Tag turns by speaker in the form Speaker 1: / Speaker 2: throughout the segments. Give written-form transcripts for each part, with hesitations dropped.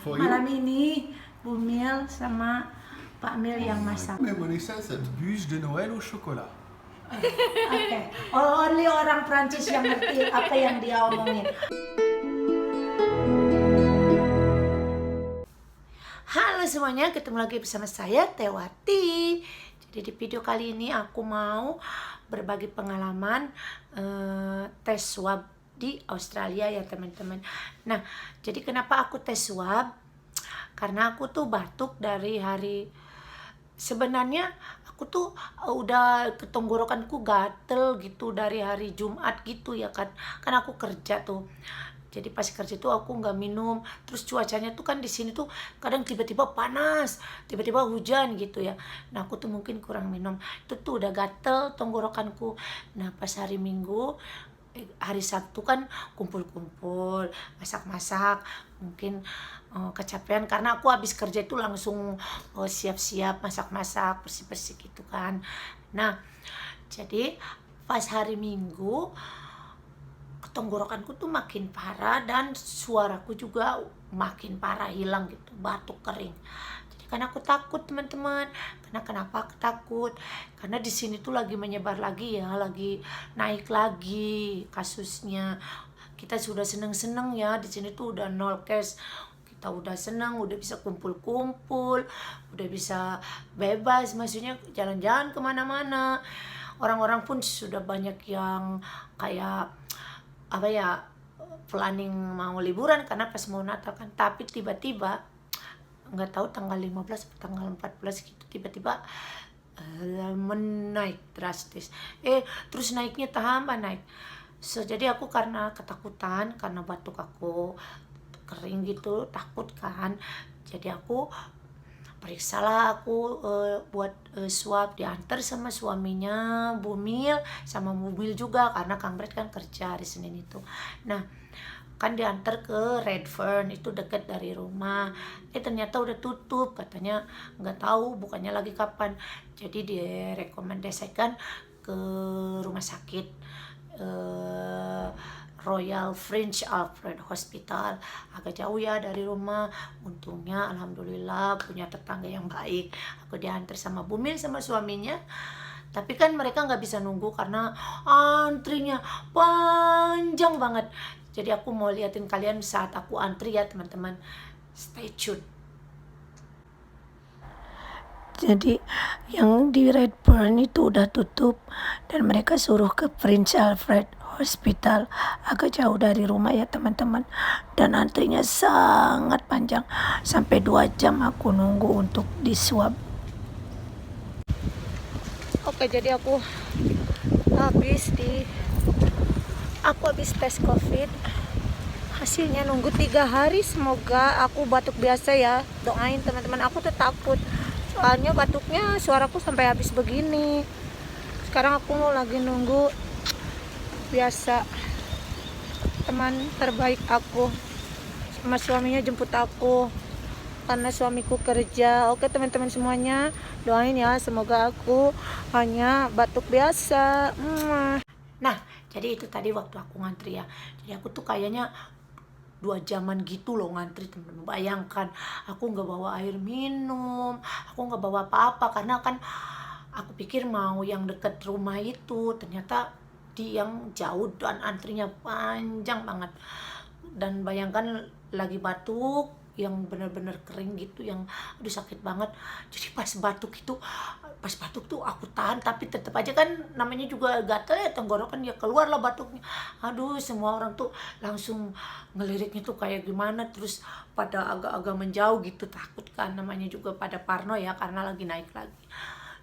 Speaker 1: For you?
Speaker 2: Malam ini Bu Mil sama Pak Mil yang masak.
Speaker 1: Mais Monissa, cette bûche de Noël au chocolat.
Speaker 2: Oke, only orang Prancis yang ngerti apa yang dia omongin. Halo semuanya, ketemu lagi bersama saya Tewati. Jadi di video kali ini aku mau berbagi pengalaman tes swab di Australia ya teman-teman. Nah, jadi kenapa aku tes swab? Karena aku tuh batuk dari hari, sebenarnya aku tuh udah tenggorokanku gatel gitu dari hari Jumat gitu ya kan. Kan aku kerja tuh. Jadi pas kerja tuh aku nggak minum. Terus cuacanya tuh kan di sini tuh kadang tiba-tiba panas, tiba-tiba hujan gitu ya. Nah aku tuh mungkin kurang minum. Itu tuh udah gatel tenggorokanku. Nah pas hari Minggu, hari Sabtu kan kumpul-kumpul, masak-masak, mungkin kecapean karena aku habis kerja itu langsung siap-siap masak-masak, bersih-bersih gitu kan. Nah, jadi pas hari Minggu tenggorokanku tuh makin parah dan suaraku juga makin parah, hilang gitu, batuk kering. Jadi kan aku takut teman-teman. Karena kenapa aku takut? Karena di sini tuh lagi menyebar lagi ya, lagi naik lagi kasusnya. Kita sudah seneng-seneng ya, di sini tuh udah 0 case. Kita udah seneng, udah bisa kumpul-kumpul, udah bisa bebas, maksudnya jalan-jalan kemana-mana. Orang-orang pun sudah banyak yang kayak apa ya, planning mau liburan karena pas mau Natal kan. Tapi tiba-tiba nggak tahu tanggal 15 atau tanggal 14 gitu tiba-tiba menaik drastis. Terus naiknya tambah naik. So, jadi aku karena ketakutan, karena batuk aku kering gitu, takut kan. Jadi aku periksalah aku buat swab, diantar sama suaminya Bu Mil, sama Bu Mil juga karena Kang Bret kan kerja hari Senin itu. Nah kan diantar ke Redfern, itu dekat dari rumah. Ternyata udah tutup katanya, nggak tahu bukannya lagi kapan. Jadi direkomendasikan ke rumah sakit Royal French Alfred Hospital, agak jauh ya dari rumah. Untungnya alhamdulillah punya tetangga yang baik, aku diantar sama Bu Mil sama suaminya. Tapi kan mereka nggak bisa nunggu karena antrinya panjang banget. Jadi aku mau liatin kalian saat aku antri ya teman-teman, stay tune. Jadi yang di Redburn itu udah tutup dan mereka suruh ke Prince Alfred Hospital, agak jauh dari rumah ya teman-teman. Dan antrinya sangat panjang, sampai 2 jam aku nunggu untuk diswab. Oke, jadi aku habis tes COVID. Hasilnya nunggu 3 hari, semoga aku batuk biasa ya. Doain teman-teman, aku tuh takut. Soalnya batuknya, suaraku sampai habis begini. Sekarang aku lagi nunggu biasa. Teman terbaik aku sama suaminya jemput aku karena suamiku kerja. Oke teman-teman semuanya, doain ya semoga aku hanya batuk biasa. Nah, jadi itu tadi waktu aku ngantri ya. Jadi aku tuh kayaknya 2 jaman gitu loh ngantri temen-temen. Bayangkan aku nggak bawa air minum, aku nggak bawa apa-apa karena kan aku pikir mau yang deket rumah itu, ternyata di yang jauh dan antrinya panjang banget. Dan bayangkan lagi batuk yang benar-benar kering gitu, yang aduh sakit banget. Jadi pas batuk tuh aku tahan, tapi tetap aja kan namanya juga gatel ya tenggorokan, ya keluar lah batuknya. Aduh, semua orang tuh langsung ngeliriknya tuh kayak gimana, terus pada agak-agak menjauh gitu, takut kan, namanya juga pada parno ya karena lagi naik lagi.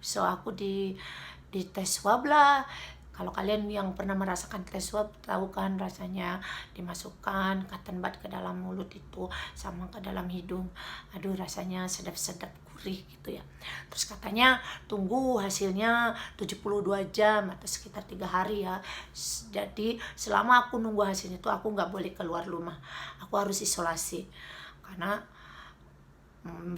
Speaker 2: So aku di tes swab lah. Kalau kalian yang pernah merasakan tes swab tahu kan rasanya dimasukkan cotton bud ke dalam mulut itu sama ke dalam hidung. Aduh, rasanya sedap-sedap, gurih gitu ya. Terus katanya tunggu hasilnya 72 jam atau sekitar 3 hari ya. Jadi selama aku nunggu hasilnya tuh aku nggak boleh keluar rumah. Aku harus isolasi karena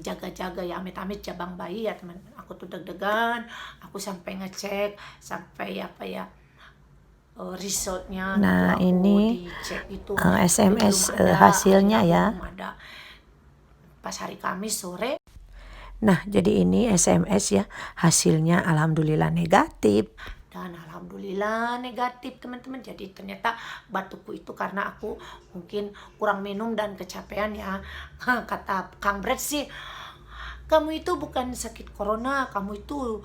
Speaker 2: jaga-jaga ya, amit-amit jabang bayi ya teman. Aku tuh deg-degan, aku sampai ngecek sampai apa ya, resultnya.
Speaker 3: Nah,
Speaker 2: gitu,
Speaker 3: ini
Speaker 2: dicek itu
Speaker 3: SMS
Speaker 2: belum ada,
Speaker 3: hasilnya ya.
Speaker 2: belum ada. pas hari Kamis sore. Nah, jadi ini SMS ya, hasilnya alhamdulillah negatif. Dan alhamdulillah negatif teman-teman. Jadi ternyata batukku itu karena aku mungkin kurang minum dan kecapean ya. Kata Kang Brad sih, kamu itu bukan sakit corona, kamu itu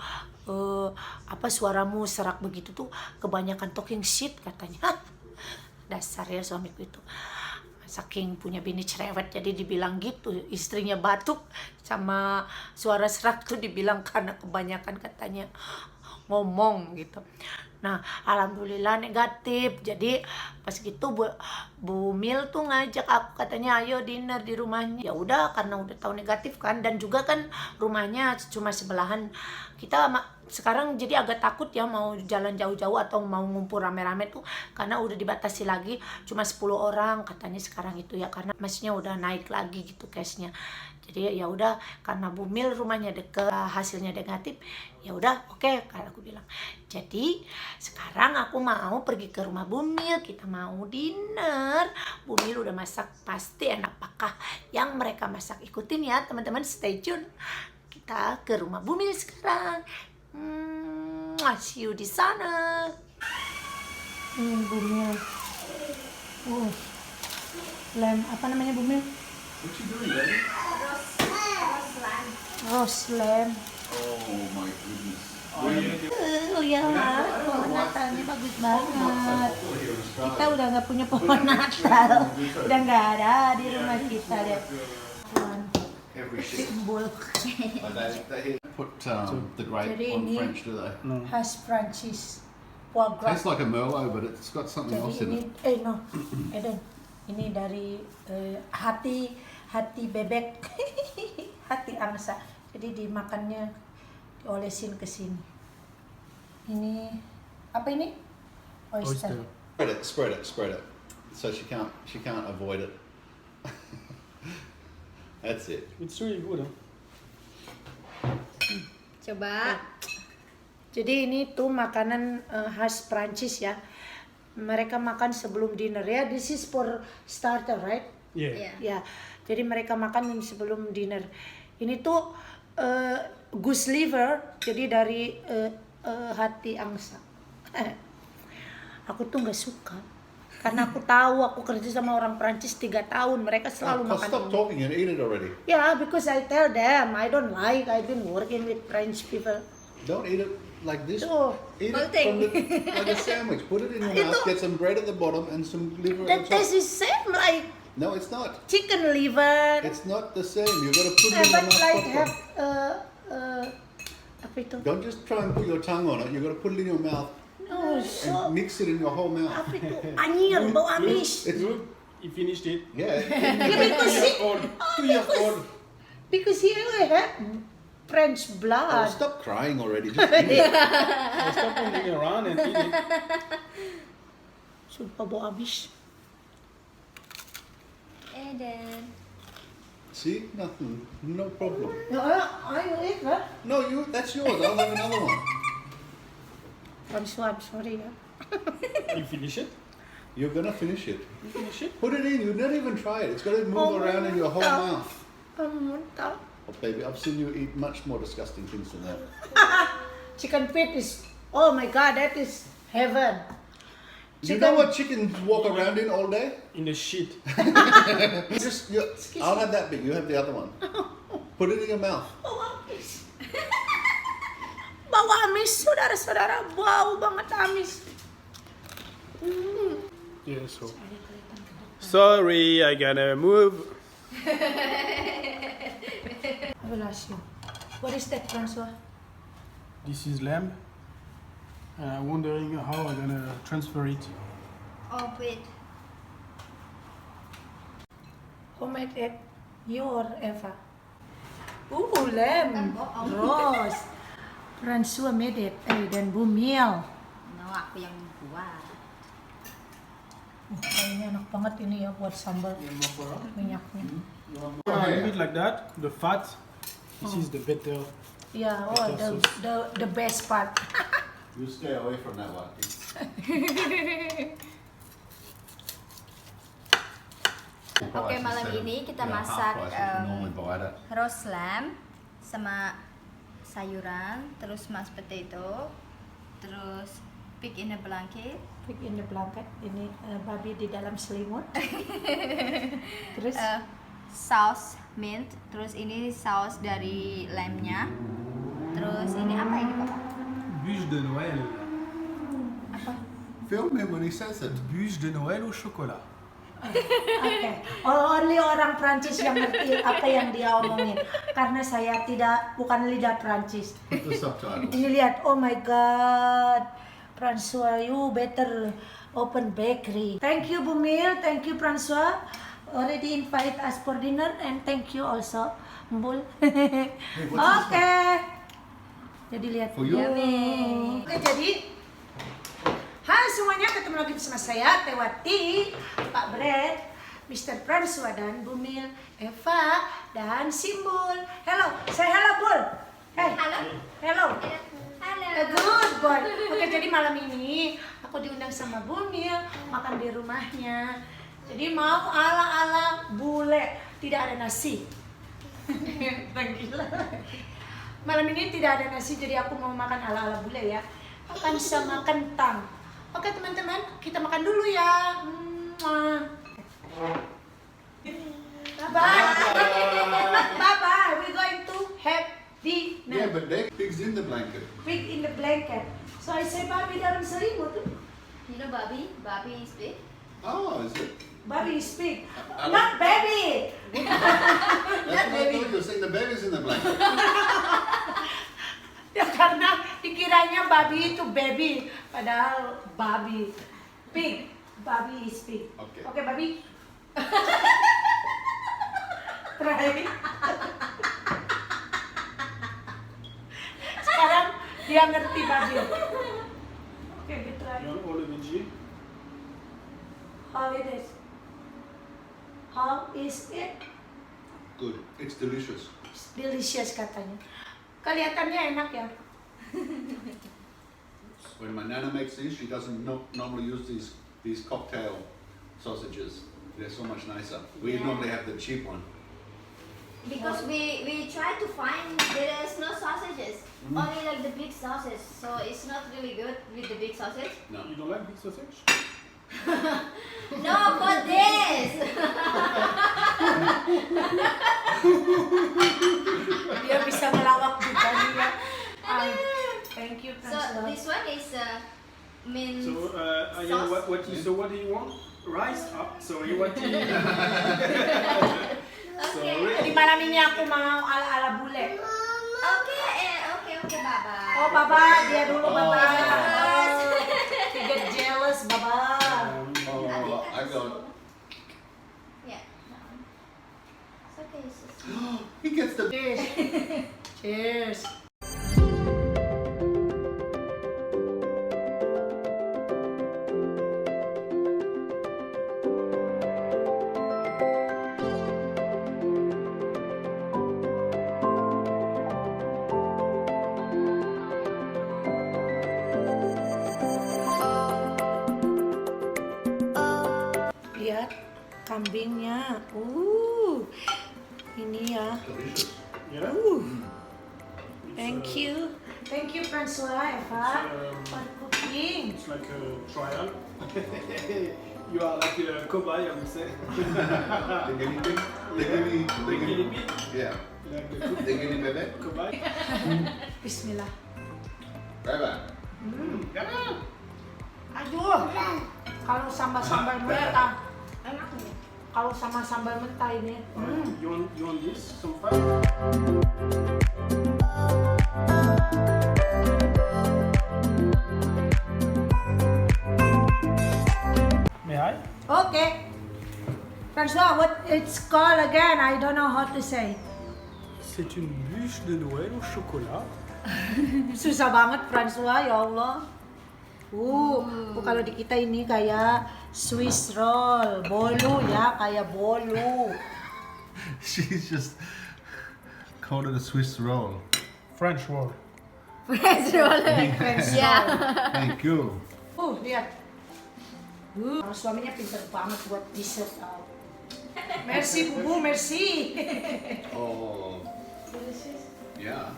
Speaker 2: suaramu serak begitu tuh kebanyakan talking shit katanya. Dasar ya suamiku itu. Saking punya bini cerewet jadi dibilang gitu, istrinya batuk sama suara serak tuh dibilang karena kebanyakan katanya ngomong gitu. Nah alhamdulillah negatif. Jadi pas gitu Bu Mil tuh ngajak aku, katanya ayo dinner di rumahnya. Ya udah, karena udah tahu negatif kan, dan juga kan rumahnya cuma sebelahan. Kita sekarang jadi agak takut ya mau jalan jauh-jauh atau mau ngumpul rame-rame tuh, karena udah dibatasi lagi cuma 10 orang katanya sekarang itu ya, karena masnya udah naik lagi gitu case-nya. Jadi ya udah, karena Bu Mil rumahnya deket, hasilnya negatif, ya udah oke, kalau aku bilang. Jadi sekarang aku mau pergi ke rumah Bu Mil, kita mau dinner. Bu Mil udah masak, pasti enak pakah yang mereka masak. Ikutin ya teman-teman, stay tune. Kita ke rumah Bu Mil sekarang. See you di sana. Bu Mil. Lem, apa namanya Bu Mil?
Speaker 1: What you doing, Daddy?
Speaker 2: Roast lamb.
Speaker 1: Oh my goodness.
Speaker 2: Ya, pohon Natalnya bagus banget. Kita udah nggak punya pohon Natal, udah nggak ada di rumah kita, lihat. Simbol.
Speaker 1: Put the grape
Speaker 2: Jadi
Speaker 1: on
Speaker 2: ini
Speaker 1: French, do they?
Speaker 2: khas Prancis. Foie gras.
Speaker 1: Tastes like a Merlot, but it's got something
Speaker 2: Jadi
Speaker 1: else in
Speaker 2: ini,
Speaker 1: it.
Speaker 2: Eden, ini dari hati bebek, hati angsa. Jadi dimakannya, diolesin ke sini. Ini apa ini? Oyster.
Speaker 1: Spread it. So she can't avoid it. That's it.
Speaker 3: It's really good, huh?
Speaker 4: Coba.
Speaker 2: Jadi ini tuh makanan khas Prancis ya. Mereka makan sebelum dinner ya. This is for starter, right?
Speaker 3: Yeah.
Speaker 2: Ya. Jadi mereka makan sebelum dinner. Ini tuh goose liver, jadi dari hati angsa. Aku tuh nggak suka, karena aku tahu aku kerja sama orang Prancis 3 tahun, mereka selalu makan
Speaker 1: Stop
Speaker 2: ini.
Speaker 1: talking and eat it already.
Speaker 2: Yeah, because I tell them I don't like. I've been working with French people.
Speaker 1: Don't eat it like this.
Speaker 2: So,
Speaker 1: Eat it
Speaker 4: Molting.
Speaker 1: like a sandwich. Put it in your mouth. Get some bread at the bottom and some liver
Speaker 2: the
Speaker 1: at the top.
Speaker 2: taste is same like
Speaker 1: No, it's not.
Speaker 2: chicken liver.
Speaker 1: It's not the same. You got to put it in your
Speaker 2: But
Speaker 1: mouth
Speaker 2: like
Speaker 1: proper.
Speaker 2: have apa itu?
Speaker 1: Don't just try and put your tongue on it. You got to put it in your mouth
Speaker 2: No, so
Speaker 1: and mix it in your whole mouth.
Speaker 2: apa itu? Anyir, bau amis.
Speaker 1: It's
Speaker 3: You finished it.
Speaker 1: yeah.
Speaker 2: Yeah, because
Speaker 3: 2 years old. 2 years old.
Speaker 2: Because he had French
Speaker 1: Oh,
Speaker 2: blood.
Speaker 1: stop crying already. Just eat it.
Speaker 3: Stop moving around and eat it.
Speaker 2: Sumpah bau amis.
Speaker 4: Eden.
Speaker 1: See, nothing, no problem.
Speaker 2: No, I will eat that.
Speaker 1: No, that's yours. I'll have another one.
Speaker 2: I'm sorry. Yeah.
Speaker 3: You finish it?
Speaker 1: You're gonna finish it.
Speaker 3: You finish it?
Speaker 1: Put it in. You not even try it. It's got to move around in your whole mouth.
Speaker 2: Muntah.
Speaker 1: Oh, baby, I've seen you eat much more disgusting things than that.
Speaker 2: Chicken feet is, oh my god, that is heaven.
Speaker 1: You know what chickens walk around in all day?
Speaker 3: In the shit.
Speaker 1: I'll have that big. You have the other one. Put it in your mouth.
Speaker 2: Bau amis. Bau amis, saudara-saudara. Bau banget amis.
Speaker 3: Yeah, so. Sorry, I gotta move.
Speaker 2: I will ask you. What is that, Francois?
Speaker 3: This is lamb. And I'm wondering how I'm gonna transfer it.
Speaker 4: Oh, wait.
Speaker 2: Who made it? You or Eva? Ooh, lamb. Rose. Francois made it. Dan Bu Mil.
Speaker 4: No, aku yang buat.
Speaker 2: Kayaknya enak banget ini ya buat sambal minyaknya.
Speaker 3: A bit like that. The fat. This is the better.
Speaker 2: Yeah, the best part.
Speaker 1: You stay away from that one. price.
Speaker 4: Oke, malam
Speaker 1: instead of,
Speaker 4: ini kita
Speaker 1: you know,
Speaker 4: masak,
Speaker 1: half price, which we normally buy it at.
Speaker 4: roast lamb sama sayuran, terus mashed potato, terus pig in a blanket,
Speaker 2: Pig in the blanket, ini babi di dalam selimut. Terus
Speaker 4: saus mint, terus ini saus dari lamb-nya. Terus ini apa ini, Papa?
Speaker 3: Bûche de Noël.
Speaker 1: Film him when he says it.
Speaker 3: Bûche de Noël au chocolat.
Speaker 2: oke, only orang Prancis yang ngerti apa yang dia omongin. Karena saya bukan lidah Prancis.
Speaker 1: Put the subtitles.
Speaker 2: Ini lihat, oh my god, François, you better open bakery. Thank you Bumil, thank you François, already invite us for dinner and thank you also Mbul. Oke, jadi lihat.
Speaker 1: For you.
Speaker 2: Oke, jadi hai semuanya, ketemu lagi bersama saya Tewati, Pak Brad, Mr. François dan Bumil, Eva dan Simbul. Hello, say hello Bul. Hey,
Speaker 4: Halo.
Speaker 2: hello.
Speaker 4: Halo.
Speaker 2: Good boy. Oke, jadi malam ini aku diundang sama Bumil makan di rumahnya. Jadi mau ala-ala bule, tidak ada nasi. Gila. Malam ini tidak ada nasi, jadi aku mau makan ala-ala bule ya. Makan sama kentang. Oke teman-teman, kita makan dulu ya. Bye-bye. Bye-bye. We're going to have dinner.
Speaker 1: Yeah, but that pig's in the blanket.
Speaker 2: Pig in the blanket. So I say babi dalam selimut.
Speaker 4: You know babi? Babi is big.
Speaker 1: Oh, is it?
Speaker 2: Babi is pig.
Speaker 1: I
Speaker 2: Not baby.
Speaker 1: That's what I thought you were saying. The baby's in the blanket.
Speaker 2: Ya karena dikiranya babi itu baby, padahal babi. Pig. Babi is pig.
Speaker 1: Oke.
Speaker 2: Oke, babi. Try. Sekarang dia ngerti babi. Oke, kita try.
Speaker 3: You want all the veggie?
Speaker 2: How it is? How is it?
Speaker 1: Good. It's delicious.
Speaker 2: It's delicious katanya. Kelihatannya enak ya.
Speaker 1: When my nana makes these, she doesn't normally use these cocktail sausages. They're so much nicer. We normally have the cheap one.
Speaker 4: Because we try to find there is no sausages, only like the big sausage. So it's not really good with the big sausage.
Speaker 1: No.
Speaker 3: You don't like big sausage?
Speaker 4: No, for this.
Speaker 2: Dia bisa melawak juga dia. Thank you,
Speaker 4: So
Speaker 2: François.
Speaker 4: this one is mint.
Speaker 3: So,
Speaker 4: Sauce.
Speaker 3: what do you want? Rice? So you want to eat?
Speaker 4: Okay.
Speaker 2: Jadi malam ini aku mau ala-ala bule.
Speaker 4: Okay, Baba.
Speaker 2: Oh, Baba, dia dulu Baba.
Speaker 4: Jealous.
Speaker 2: He get jealous, Baba.
Speaker 1: Oh, I got.
Speaker 4: Yeah. that one. It's okay. It's just...
Speaker 1: He gets the.
Speaker 2: Cheers. Cheers. Lihat kambingnya. Ini ya.
Speaker 1: Delicious.
Speaker 3: Yeah.
Speaker 2: Thank you. Thank you, François, Eva, for cooking.
Speaker 3: It's like a trial. You are like a cobaye, I would say.
Speaker 1: The guinea pig. The
Speaker 3: Guinea pig.
Speaker 1: Yeah.
Speaker 3: Like the
Speaker 1: The guinea baby.
Speaker 3: cobaye.
Speaker 2: Bismillah.
Speaker 1: Bye bye.
Speaker 2: Aduh, kalau sama sambal mentah, enak nih. Kalau sama sambal mentah ini,
Speaker 3: You want this? Some fun? May I?
Speaker 2: Okay. François, what it's called again? I don't know how to say.
Speaker 3: C'est une bûche de Noël au chocolat.
Speaker 2: Susah banget François, ya Allah. Kalau di kita ini kayak Swiss roll, bolu ya, kayak bolu.
Speaker 1: She's just called it a Swiss roll.
Speaker 3: French roll.
Speaker 4: French roll. Yeah.
Speaker 1: Thank you.
Speaker 2: Lihat. Kalau suaminya pintar banget buat dessert. Merci Bubu, merci.
Speaker 1: Oh, yeah.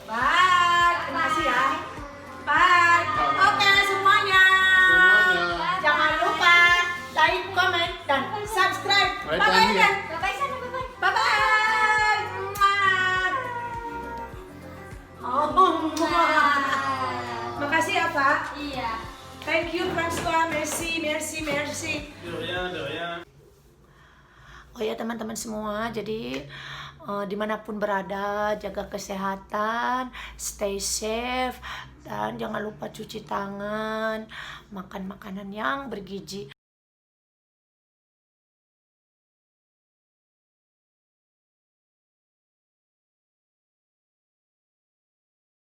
Speaker 2: Bye, terima kasih ya. Bye. Oke semuanya. Jangan lupa like, comment, dan subscribe.
Speaker 1: Right
Speaker 2: Bye
Speaker 1: down
Speaker 2: bye.
Speaker 1: here.
Speaker 4: Bye-bye sana, bye-bye.
Speaker 2: Bye bye. Oh, makasih ya Pak.
Speaker 4: Iya.
Speaker 2: Thank you François, merci.
Speaker 3: De rien, de rien.
Speaker 2: Oh ya teman-teman semua, jadi dimanapun berada, jaga kesehatan, stay safe, dan jangan lupa cuci tangan, makan makanan yang bergizi.